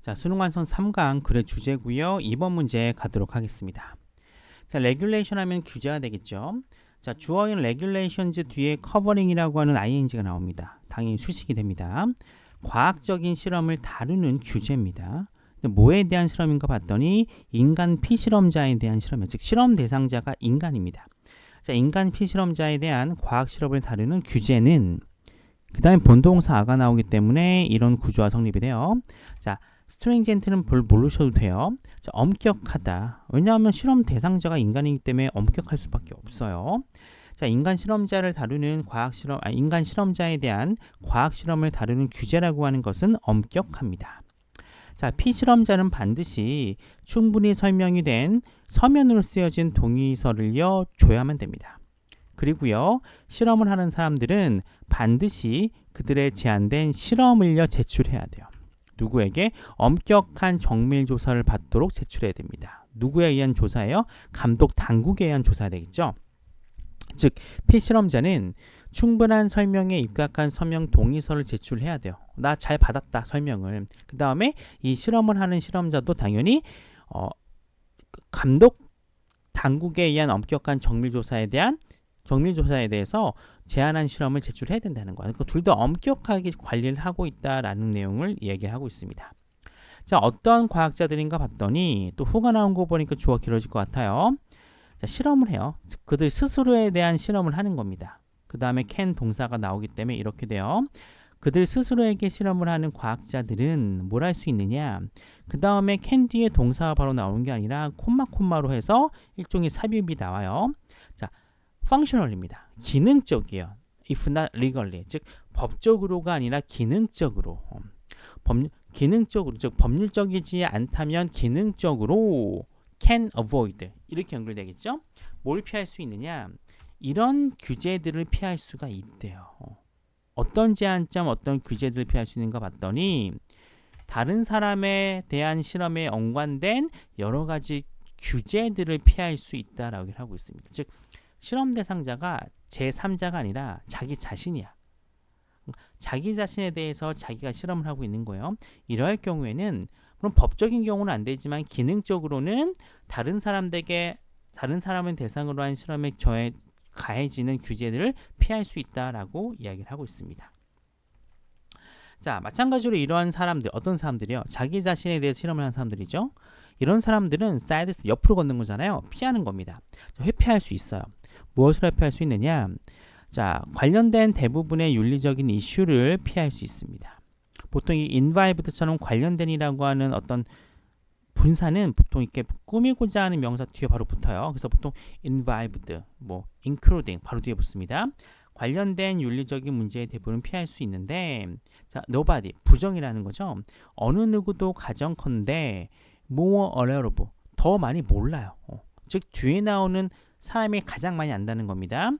자, 수능 완성 3강 글의 주제고요. 2번 문제 가도록 하겠습니다. 자, 레귤레이션 하면 규제가 되겠죠. 자, 주어인 regulations 뒤에 covering이라고 하는 ing가 나옵니다. 당연히 수식이 됩니다. 과학적인 실험을 다루는 규제입니다. 근데 뭐에 대한 실험인가 봤더니 인간 피실험자에 대한 실험이에요. 즉 실험 대상자가 인간입니다. 자, 인간 피실험자에 대한 과학 실험을 다루는 규제는 그 다음에 본동사 아가 나오기 때문에 이런 구조화 성립이 돼요. 자, stringent는 모르셔도 돼요. 자, 엄격하다. 왜냐하면 실험 대상자가 인간이기 때문에 엄격할 수밖에 없어요. 자, 인간 실험자를 다루는 인간 실험자에 대한 과학 실험을 다루는 규제라고 하는 것은 엄격합니다. 자, 피실험자는 반드시 충분히 설명이 된 서면으로 쓰여진 동의서를요 줘야만 됩니다. 그리고요, 실험을 하는 사람들은 반드시 그들의 제안된 실험을요 제출해야 돼요. 누구에게? 엄격한 정밀 조사를 받도록 제출해야 됩니다. 누구에 의한 조사예요? 감독 당국에 의한 조사가 되겠죠. 즉, 피실험자는 충분한 설명에 입각한 서명 동의서를 제출해야 돼요. 나 잘 받았다 설명을. 그 다음에 이 실험을 하는 실험자도 당연히 감독 당국에 의한 엄격한 정밀 조사에 대해서 제안한 실험을 제출해야 된다는 거예요. 그러니까 둘 다 엄격하게 관리를 하고 있다라는 내용을 얘기하고 있습니다. 자, 어떤 과학자들인가 봤더니 또 후가 나온 거 보니까 주어 길어질 것 같아요. 자, 실험을 해요. 즉, 그들 스스로에 대한 실험을 하는 겁니다. 그 다음에 can 동사가 나오기 때문에 이렇게 돼요. 그들 스스로에게 실험을 하는 과학자들은 뭘 할 수 있느냐? 그 다음에 can 뒤에 동사가 바로 나오는 게 아니라 콤마로 해서 일종의 삽입이 나와요. 자, functional입니다. 기능적이에요. if not legally. 즉, 법적으로가 아니라 기능적으로. 기능적으로, 즉 법률적이지 않다면 기능적으로 can avoid. 이렇게 연결되겠죠? 뭘 피할 수 있느냐? 이런 규제들을 피할 수가 있대요. 어떤 제한점, 어떤 규제들을 피할 수 있는가 봤더니 다른 사람에 대한 실험에 연관된 여러 가지 규제들을 피할 수 있다라고 하고 있습니다. 즉, 실험 대상자가 제3자가 아니라 자기 자신이야. 자기 자신에 대해서 자기가 실험을 하고 있는 거예요. 이러할 경우에는 물론 법적인 경우는 안 되지만 기능적으로는 다른 사람을 대상으로 한 실험에 가해지는 규제들을 피할 수 있다라고 이야기를 하고 있습니다. 자, 마찬가지로 이러한 사람들, 어떤 사람들이요? 자기 자신에 대해서 실험을 하는 사람들이죠. 이런 사람들은 사이드 옆으로 걷는 거잖아요. 피하는 겁니다. 회피할 수 있어요. 무엇을 회피할 수 있느냐? 자, 관련된 대부분의 윤리적인 이슈를 피할 수 있습니다. 보통 이 involved처럼 관련된이라고 하는 어떤 분사는 보통 이렇게 꾸미고자 하는 명사 뒤에 바로 붙어요. 그래서 보통 involved, including 바로 뒤에 붙습니다. 관련된 윤리적인 문제의 대부분은 피할 수 있는데, 자, nobody 부정이라는 거죠. 어느 누구도 가정컨대 more aware of 더 많이 몰라요. 즉 뒤에 나오는 사람이 가장 많이 안다는 겁니다.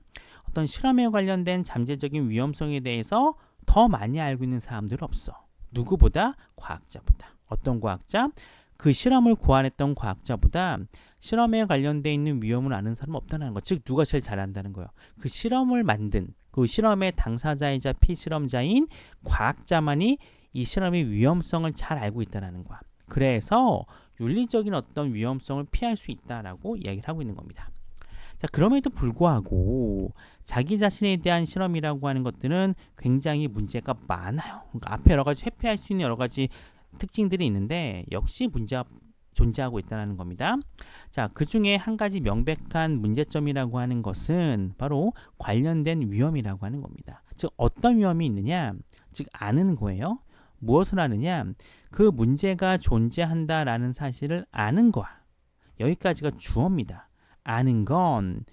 어떤 실험에 관련된 잠재적인 위험성에 대해서 더 많이 알고 있는 사람들은 없어. 누구보다? 과학자보다. 어떤 과학자? 그 실험을 고안했던 과학자보다 실험에 관련되어 있는 위험을 아는 사람은 없다는 거. 즉 누가 제일 잘 안다는 거예요. 그 실험을 만든 그 실험의 당사자이자 피실험자인 과학자만이 이 실험의 위험성을 잘 알고 있다는 거야. 그래서 윤리적인 어떤 위험성을 피할 수 있다라고 이야기를 하고 있는 겁니다. 자, 그럼에도 불구하고 자기 자신에 대한 실험이라고 하는 것들은 굉장히 문제가 많아요. 그러니까 앞에 여러 가지 회피할 수 있는 여러 가지 특징들이 있는데 역시 문제가 존재하고 있다는 겁니다. 자, 그 중에 한 가지 명백한 문제점이라고 하는 것은 바로 관련된 위험이라고 하는 겁니다. 즉 어떤 위험이 있느냐? 즉 아는 거예요. 무엇을 아느냐? 그 문제가 존재한다라는 사실을 아는 거야. 여기까지가 주어입니다. 아는 건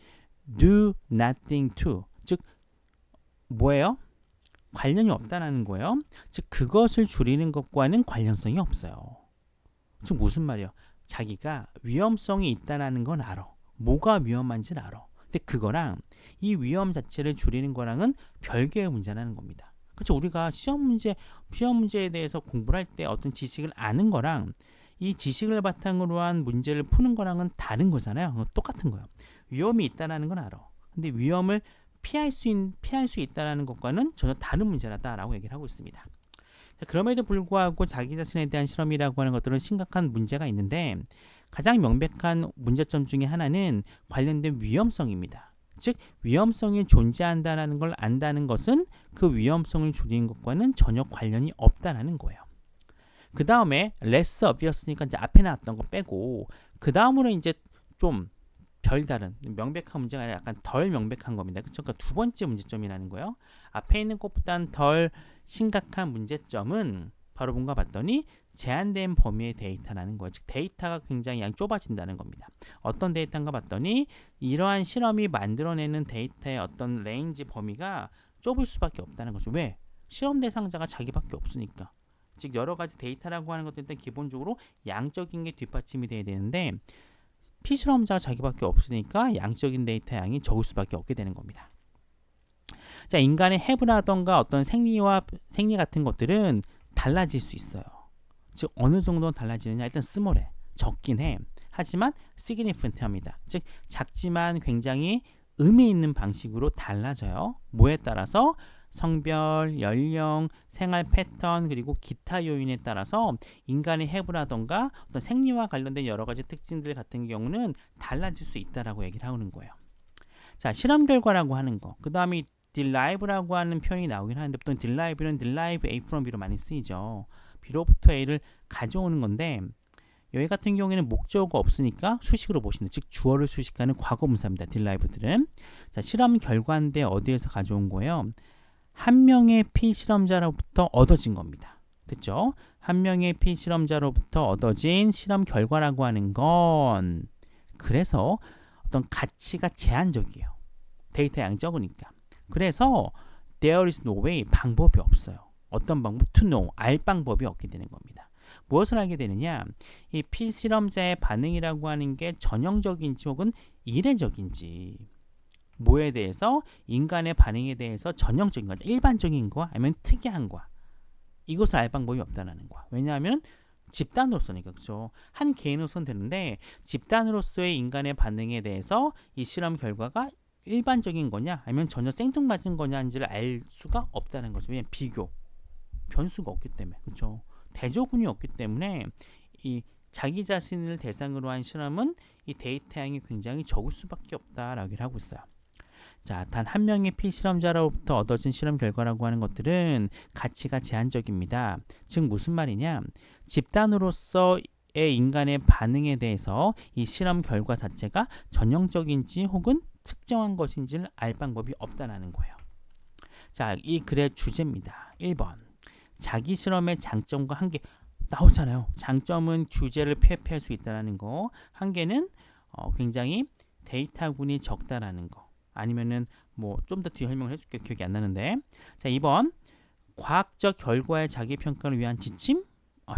do nothing to, 즉 뭐예요? 관련이 없다는 거예요. 즉 그것을 줄이는 것과는 관련성이 없어요. 즉 무슨 말이에요? 자기가 위험성이 있다는 건 알아. 뭐가 위험한지는 알아. 근데 그거랑 이 위험 자체를 줄이는 거랑은 별개의 문제라는 겁니다. 그렇죠? 우리가 시험 문제에 대해서 공부를 할 때 어떤 지식을 아는 거랑 이 지식을 바탕으로 한 문제를 푸는 거랑은 다른 거잖아요. 똑같은 거예요. 위험이 있다는 건 알아. 근데 위험을 피할 수 있다는 것과는 전혀 다른 문제라다라고 얘기를 하고 있습니다. 자, 그럼에도 불구하고 자기 자신에 대한 실험이라고 하는 것들은 심각한 문제가 있는데 가장 명백한 문제점 중에 하나는 관련된 위험성입니다. 즉 위험성이 존재한다는 걸 안다는 것은 그 위험성을 줄이는 것과는 전혀 관련이 없다는 거예요. 그 다음에 less obvious니까 이제 앞에 나왔던 거 빼고 그 다음으로 이제 좀 별다른 명백한 문제가 아니라 약간 덜 명백한 겁니다. 그렇죠? 그러니까 두 번째 문제점이라는 거예요. 앞에 있는 것보다는 덜 심각한 문제점은 바로 뭔가 봤더니 제한된 범위의 데이터라는 거예요. 즉 데이터가 굉장히 양이 좁아진다는 겁니다. 어떤 데이터인가 봤더니 이러한 실험이 만들어내는 데이터의 어떤 레인지 범위가 좁을 수밖에 없다는 거죠. 왜? 실험 대상자가 자기밖에 없으니까. 즉 여러 가지 데이터라고 하는 것들은 일단 기본적으로 양적인 게 뒷받침이 돼야 되는데 피실험자가 자기밖에 없으니까 양적인 데이터 양이 적을 수밖에 없게 되는 겁니다. 자, 인간의 해부라던가 어떤 생리 같은 것들은 달라질 수 있어요. 즉 어느 정도 달라지느냐 일단 스몰해 적긴 해. 하지만 significant합니다. 즉 작지만 굉장히 의미 있는 방식으로 달라져요. 뭐에 따라서 성별, 연령, 생활 패턴 그리고 기타 요인에 따라서 인간의 해부라던가 어떤 생리와 관련된 여러 가지 특징들 같은 경우는 달라질 수 있다라고 얘기를 하는 거예요. 자, 실험 결과라고 하는 거. 그 다음에 derive라고 하는 표현이 나오긴 하는데 보통 derive는 derive A from B로 많이 쓰이죠. B로부터 A를 가져오는 건데 여기 같은 경우에는 목적어가 없으니까 수식으로 보시는 즉 주어를 수식하는 과거분사입니다. derive들은. 자, 실험 결과인데 어디에서 가져온 거예요? 한 명의 피실험자로부터 얻어진 겁니다. 됐죠? 한 명의 피실험자로부터 얻어진 실험 결과라고 하는 건 그래서 어떤 가치가 제한적이에요. 데이터 양이 적으니까. 그래서 there is no way 방법이 없어요. 어떤 방법? to know 알 방법이 없게 되는 겁니다. 무엇을 알게 되느냐? 이 피실험자의 반응이라고 하는 게 전형적인지 혹은 이례적인지 뭐에 대해서 인간의 반응에 대해서 전형적인 거죠. 일반적인 거 아니면 특이한 거. 이것을 알 방법이 없다는 거야. 왜냐하면 집단으로서니까 그렇죠. 한 개인으로서는 되는데 집단으로서의 인간의 반응에 대해서 이 실험 결과가 일반적인 거냐 아니면 전혀 생뚱맞은 거냐인지를 알 수가 없다는 거죠. 왜냐하면 비교, 변수가 없기 때문에 그렇죠. 대조군이 없기 때문에 이 자기 자신을 대상으로 한 실험은 이 데이터 양이 굉장히 적을 수밖에 없다라고 하고 있어요. 자, 단 한 명의 피실험자로부터 얻어진 실험 결과라고 하는 것들은 가치가 제한적입니다. 즉 무슨 말이냐? 집단으로서의 인간의 반응에 대해서 이 실험 결과 자체가 전형적인지 혹은 특정한 것인지를 알 방법이 없다는 거예요. 자, 이 글의 주제입니다. 1번. 자기 실험의 장점과 한계 나오잖아요. 장점은 규제를 회피할 수 있다는 거. 한계는 굉장히 데이터군이 적다라는 거. 아니면은 뭐 좀 더 뒤에 설명을 해줄게요. 기억이 안 나는데. 자, 2번. 과학적 결과의 자기평가를 위한 지침?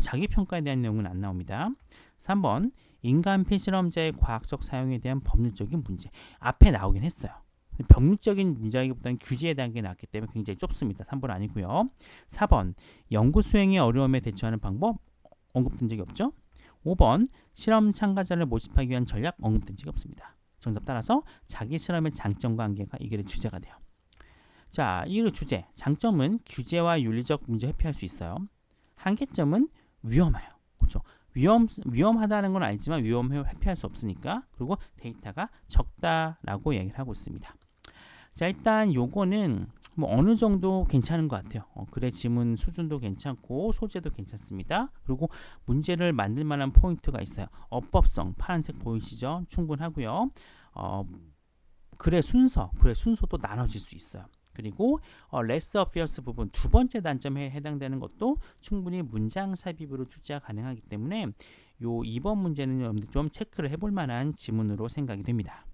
자기평가에 대한 내용은 안 나옵니다. 3번. 인간 피실험자의 과학적 사용에 대한 법률적인 문제. 앞에 나오긴 했어요. 법률적인 문제라기보다는 규제에 대한 게 나왔기 때문에 굉장히 좁습니다. 3번 아니고요. 4번. 연구 수행의 어려움에 대처하는 방법 언급된 적이 없죠. 5번. 실험 참가자를 모집하기 위한 전략 언급된 적이 없습니다. 정답 따라서 자기 실험의 장점과 한계가 이 글의 주제가 돼요. 자, 이 글의 주제. 장점은 규제와 윤리적 문제 회피할 수 있어요. 한계점은 위험해요. 그렇죠? 위험하다는 건 알지만 위험을 회피할 수 없으니까. 그리고 데이터가 적다라고 얘기를 하고 있습니다. 자, 일단 요거는 뭐 어느 정도 괜찮은 것 같아요. 글의 지문 수준도 괜찮고 소재도 괜찮습니다. 그리고 문제를 만들 만한 포인트가 있어요. 어법성 파란색 보이시죠? 충분하고요. 글의 순서도 나눠질 수 있어요. 그리고 less obvious 부분 두 번째 단점에 해당되는 것도 충분히 문장 삽입으로 출제가 가능하기 때문에 요 2번 문제는 좀 체크를 해볼 만한 지문으로 생각이 됩니다.